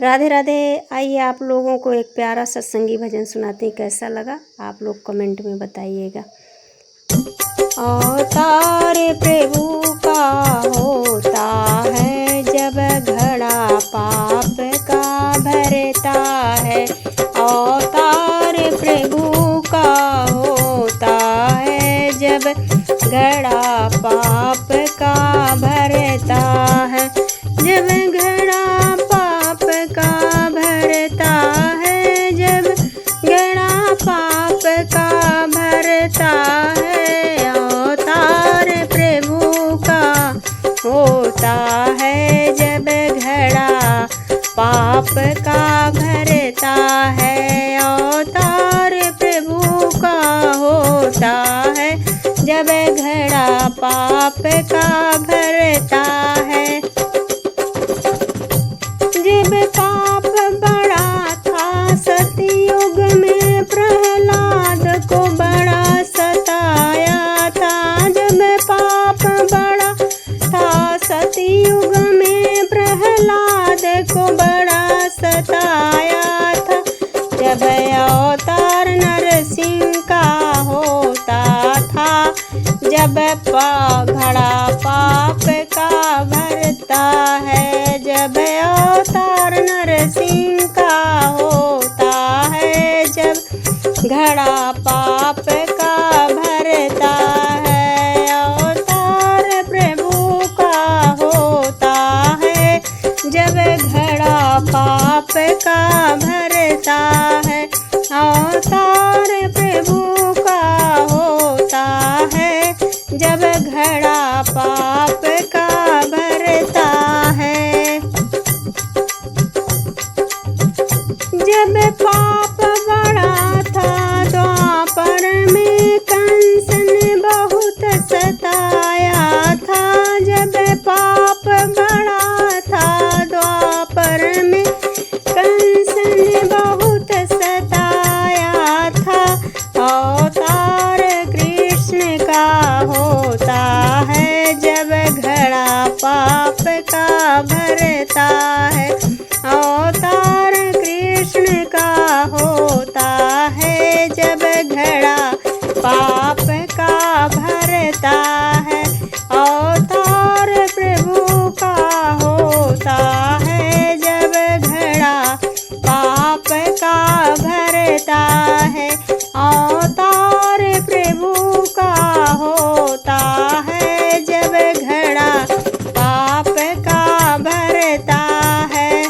राधे राधे। आइए आप लोगों को एक प्यारा सत्संगी भजन सुनाते हैं, कैसा लगा आप लोग कमेंट में बताइएगा। अवतार प्रभु का होता है जब घड़ा पाप का भरता है। अवतार प्रभु का होता है जब घड़ा पाप का भरता है। जब घड़ा पाप का भरता है, जब घड़ा पाप का भरता है। अवतार प्रभु का होता है जब घड़ा पाप का भरता है। अवतार प्रभु का होता है जब घड़ा पाप का भरता है। जब पाप बड़ा था सतयुग में, प्रहलाद को बड़ा सताया था। जब पाप बड़ा था सतयुग में, प्रहलाद को बड़ा सताया था। जब अवतार नरसिंह का होता था, जब घड़ा पाप का भरता है। जब अवतार नरसिंह का होता है, जब घड़ा पाप का भरता है। अवतार प्रभु का होता है जब घड़ा पाप का भरता है। अवतार प्रभु का होता है जब घड़ा पाप का भरता है। जब पाप बड़ा था द्वापर में, कंस ने बहुत सताया था। जब पाप बड़ा था द्वापर में, कंस ने बहुत सताया था। अवतार कृष्ण का होता है जब घड़ा पाप का भरता है। अवतार कृष्ण का होता है जब घड़ा पाप का भरता है। अवतार प्रभु का होता है जब घड़ा पाप का भरता है। अवतार प्रभु का होता है जब घड़ा पाप का भरता है।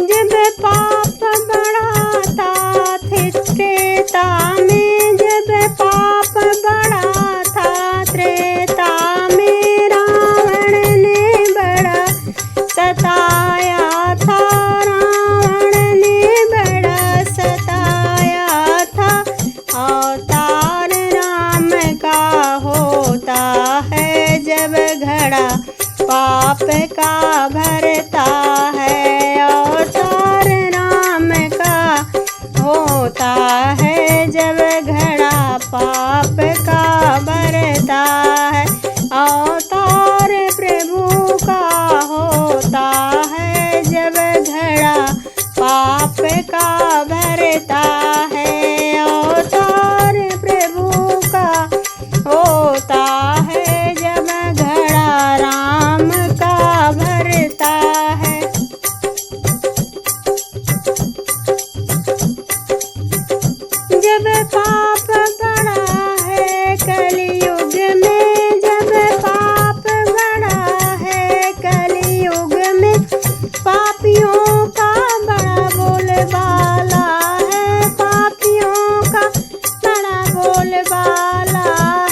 जब पाप बड़ा था त्रेता में, जब पाप बड़ा था त्रेता में, रावण ने बड़ा सताया था। रावण ने बड़ा सताया था। अवतार राम का होता है जब घड़ा पाप का भरता है। अवतार राम का होता है जब घड़ा पाप का भरता है। अवतार प्रभु का होता है जब घड़ा पाप का भरता है। अवतार प्रभु का होता है जब घड़ा राम का भरता है। जब पाप बड़ा है कलयुग में, जब पाप बड़ा है कलयुग में, पापियों का बड़ा बोलबाला है। पापियों का बड़ा बोलबाला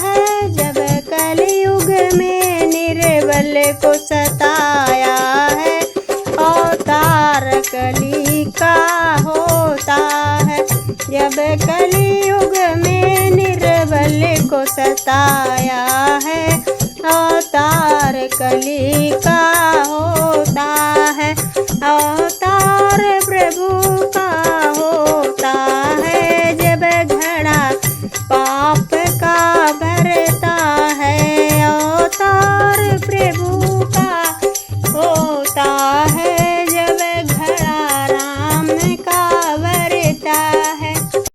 है। जब कलयुग में निर्बल को सताया है। अवतार कली का होता है जब कलयुग में निर्बल को सताया है। अवतार कली का